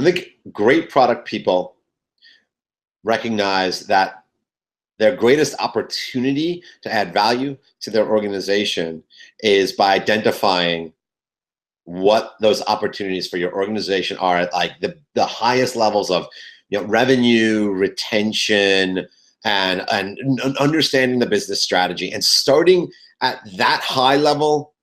I think great product people recognize that their greatest opportunity to add value to their organization is by identifying what those opportunities for your organization are at like the highest levels of revenue, retention, and understanding the business strategy, and starting at that high level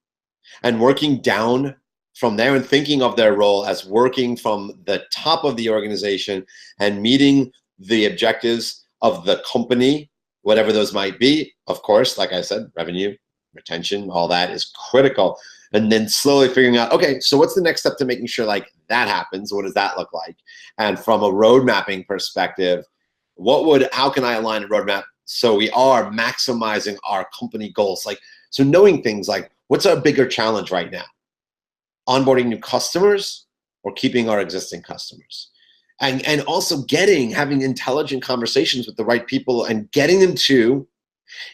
and working down from there and thinking of their role as working from the top of the organization and meeting the objectives of the company, whatever those might be. Of course, like I said, revenue, retention, all that is critical. And then slowly figuring out, okay, so what's the next step to making sure like that happens? What does that look like? And from a road mapping perspective, how can I align a roadmap so we are maximizing our company goals? Like, so knowing things like, what's our bigger challenge right now? Onboarding new customers or keeping our existing customers? And also having intelligent conversations with the right people and getting them to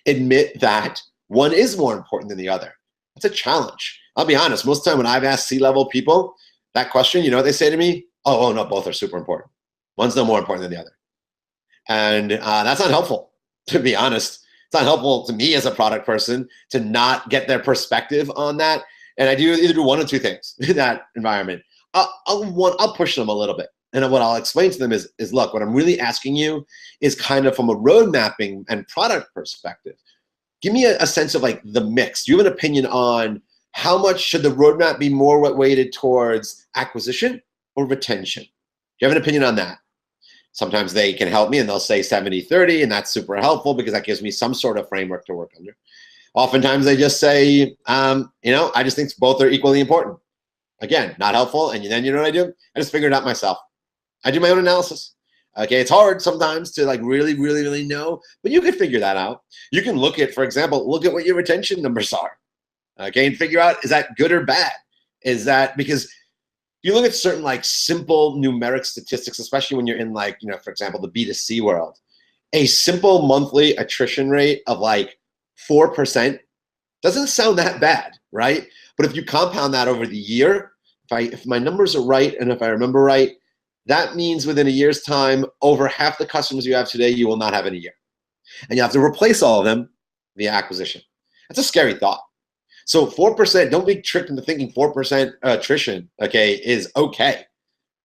admit that one is more important than the other. It's a challenge. I'll be honest, most of the time when I've asked C-level people that question, you know what they say to me? Oh, no, both are super important. One's no more important than the other. And that's not helpful, to be honest. It's not helpful to me as a product person to not get their perspective on that. And I do either do one or two things in that environment. I'll push them a little bit. And what I'll explain to them is look, what I'm really asking you is kind of from a road mapping and product perspective. Give me a sense of like the mix. Do you have an opinion on how much should the roadmap be more weighted towards acquisition or retention? Do you have an opinion on that? Sometimes they can help me and they'll say 70-30, and that's super helpful because that gives me some sort of framework to work under. Oftentimes they just say, I just think both are equally important. Again, not helpful. And then you know what I do? I just figure it out myself. I do my own analysis. Okay, it's hard sometimes to like really, really, really know, but you can figure that out. You can look at, for example, look at what your retention numbers are. Okay, and figure out, is that good or bad? Is that because you look at certain like simple numeric statistics, especially when you're in like, for example, the B2C world, a simple monthly attrition rate of like 4% doesn't sound that bad, right? But if you compound that over the year, if my numbers are right and if I remember right, that means within a year's time, over half the customers you have today, you will not have in a year. And you have to replace all of them via acquisition. That's a scary thought. So 4%, don't be tricked into thinking 4% attrition, okay, is okay.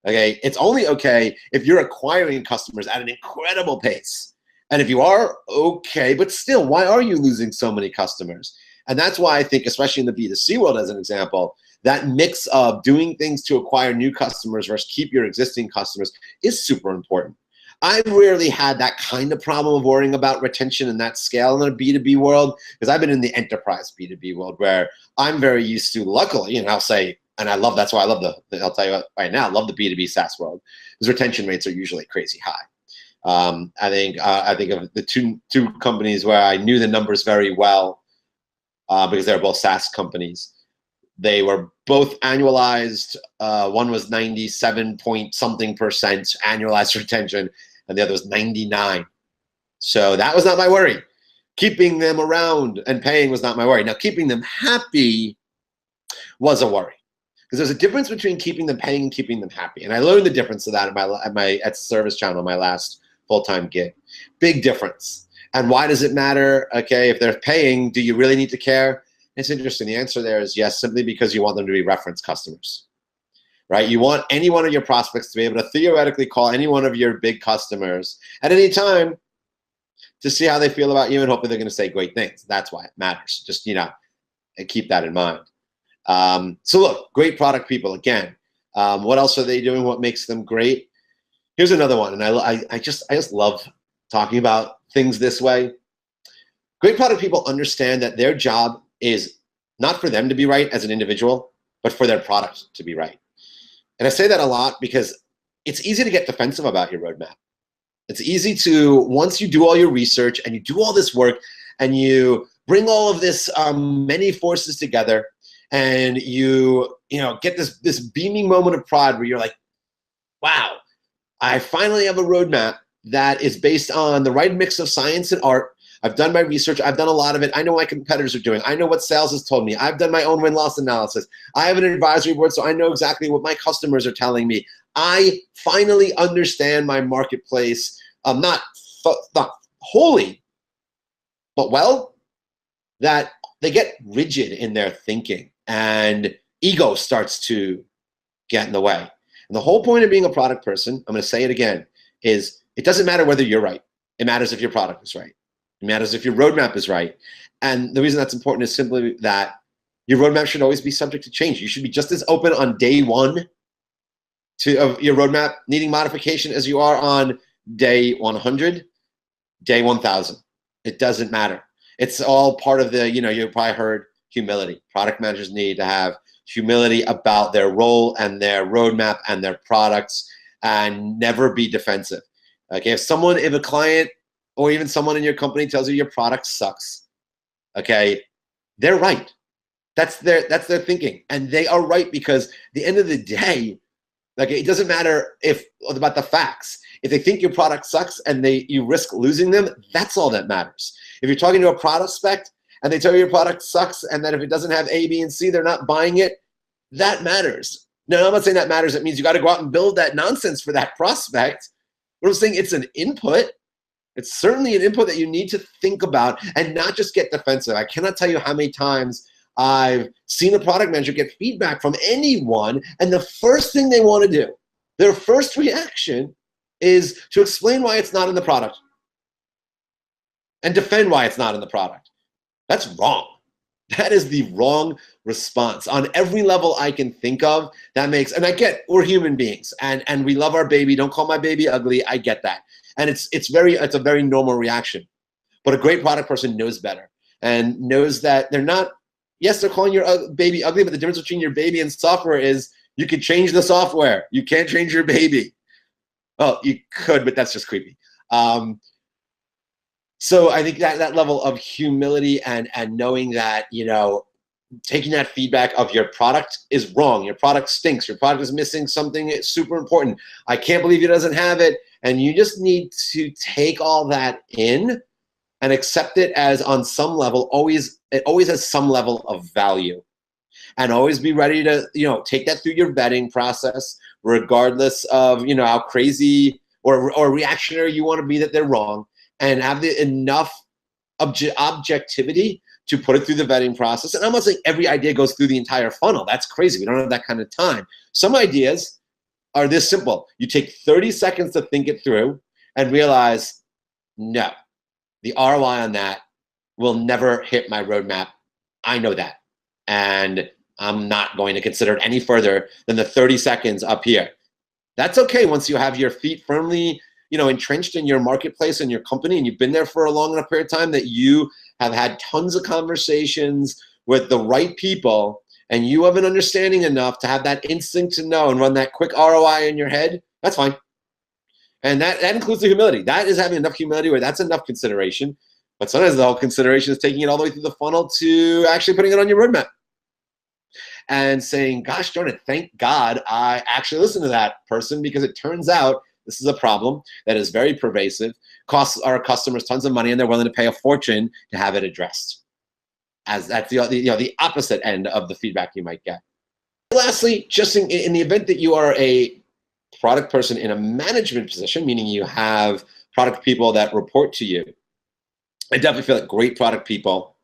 Okay, it's only okay if you're acquiring customers at an incredible pace. And if you are, okay, but still, why are you losing so many customers? And that's why I think, especially in the B2C world as an example, that mix of doing things to acquire new customers versus keep your existing customers is super important. I've rarely had that kind of problem of worrying about retention and that scale in the B2B world, because I've been in the enterprise B2B world where I'm very used to, luckily, and I'll say, and that's why I love I'll tell you right now, I love the B2B SaaS world, because retention rates are usually crazy high. I think of the two companies where I knew the numbers very well because they were both SaaS companies. They were both annualized. One was 97-point-something% annualized retention, and the other was 99. So that was not my worry. Keeping them around and paying was not my worry. Now, keeping them happy was a worry, because there's a difference between keeping them paying and keeping them happy. And I learned the difference of that at Service Channel, my last full-time gig. Big difference. And why does it matter? Okay, if they're paying, do you really need to care? It's interesting. The answer there is yes, simply because you want them to be reference customers, right? You want any one of your prospects to be able to theoretically call any one of your big customers at any time to see how they feel about you, and hopefully they're going to say great things. That's why it matters. Just, and keep that in mind. So look, great product people. Again, what else are they doing? What makes them great? Here's another one, and I just love talking about things this way. Great product people understand that their job is not for them to be right as an individual, but for their product to be right. And I say that a lot because it's easy to get defensive about your roadmap. It's easy to, once you do all your research and you do all this work and you bring all of this many forces together, and you get this beaming moment of pride where you're like, wow, I finally have a roadmap that is based on the right mix of science and art. I've done my research. I've done a lot of it. I know what my competitors are doing. I know what sales has told me. I've done my own win-loss analysis. I have an advisory board, so I know exactly what my customers are telling me. I finally understand my marketplace, not wholly, but well, that they get rigid in their thinking and ego starts to get in the way. And the whole point of being a product person, I'm going to say it again, is it doesn't matter whether you're right. It matters if your product is right. It matters if your roadmap is right. And the reason that's important is simply that your roadmap should always be subject to change. You should be just as open on day one of your roadmap needing modification as you are on day 100, day 1000. It doesn't matter. It's all part of the, you probably heard humility. Product managers need to have humility about their role and their roadmap and their products and never be defensive. Okay, if a client or even someone in your company tells you your product sucks, okay, they're right. That's their thinking. And they are right because at the end of the day, like, it doesn't matter about the facts. If they think your product sucks and you risk losing them, that's all that matters. If you're talking to a prospect and they tell you your product sucks and that if it doesn't have A, B, and C, they're not buying it, that matters. No, I'm not saying that matters. It means you got to go out and build that nonsense for that prospect. But I'm saying it's an input. It's certainly an input that you need to think about and not just get defensive. I cannot tell you how many times I've seen a product manager get feedback from anyone, and the first thing they want to do, their first reaction, is to explain why it's not in the product and defend why it's not in the product. That's wrong. That is the wrong response on every level I can think of. And I get, we're human beings and we love our baby. Don't call my baby ugly. I get that. And it's a very normal reaction. But a great product person knows better and knows that they're not, yes, they're calling your baby ugly, but the difference between your baby and software is you could change the software. You can't change your baby. Well, you could, but that's just creepy. So I think that level of humility and knowing that, taking that feedback of your product is wrong. Your product stinks. Your product is missing something super important. I can't believe it doesn't have it. And you just need to take all that in and accept it as on some level, it always has some level of value. And always be ready to, take that through your vetting process, regardless of, how crazy or reactionary you want to be that they're wrong, and have enough objectivity to put it through the vetting process. And I'm not saying every idea goes through the entire funnel. That's crazy. We don't have that kind of time. Some ideas are this simple. You take 30 seconds to think it through and realize, no, the ROI on that will never hit my roadmap. I know that. And I'm not going to consider it any further than the 30 seconds up here. That's okay once you have your feet firmly, entrenched in your marketplace and your company, and you've been there for a long enough period of time that you have had tons of conversations with the right people, and you have an understanding enough to have that instinct to know and run that quick ROI in your head. That's fine. And that includes the humility. That is having enough humility where that's enough consideration. But sometimes the whole consideration is taking it all the way through the funnel to actually putting it on your roadmap and saying, gosh darn it, thank God I actually listened to that person, because it turns out this is a problem that is very pervasive, costs our customers tons of money, and they're willing to pay a fortune to have it addressed. As that's the opposite end of the feedback you might get. Lastly, just in the event that you are a product person in a management position, meaning you have product people that report to you, I definitely feel that great product people,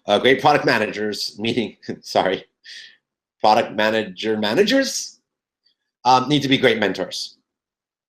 great product managers, meaning, product managers need to be great mentors.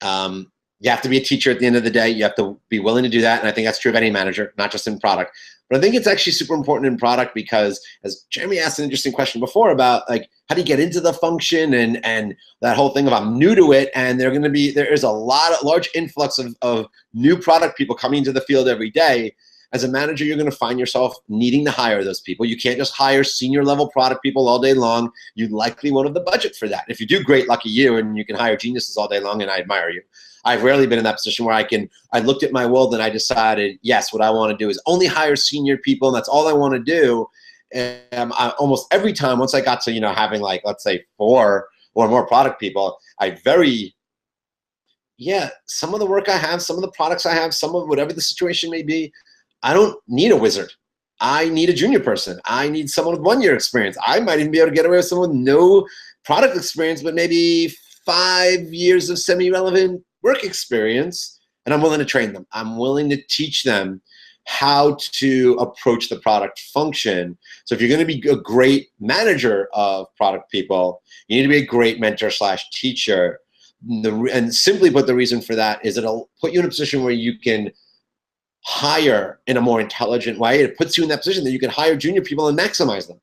You have to be a teacher at the end of the day. You have to be willing to do that. And I think that's true of any manager, not just in product. But I think it's actually super important in product because, as Jeremy asked an interesting question before about, like, how do you get into the function and that whole thing of I'm new to it, and there is a large influx of new product people coming into the field every day. As a manager, you're going to find yourself needing to hire those people. You can't just hire senior level product people all day long. You likely won't have the budget for that. If you do, great, lucky you, and you can hire geniuses all day long, and I admire you. I've rarely been in that position where I looked at my world and I decided, yes, what I want to do is only hire senior people, and that's all I want to do. And almost every time, once I got to, having, like, let's say 4 or more product people, some of the work I have, some of the products I have, some of whatever the situation may be, I don't need a wizard. I need a junior person. I need someone with 1 year experience. I might even be able to get away with someone with no product experience, but maybe 5 years of semi-relevant work experience, and I'm willing to train them. I'm willing to teach them how to approach the product function. So if you're going to be a great manager of product people, you need to be a great mentor slash teacher. And simply put, the reason for that is it'll put you in a position where you can hire in a more intelligent way. It puts you in that position that you can hire junior people and maximize them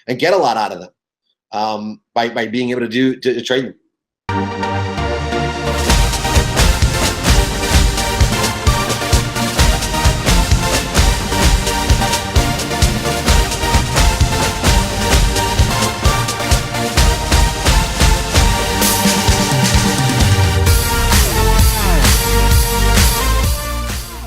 and get a lot out of them by being able to train them.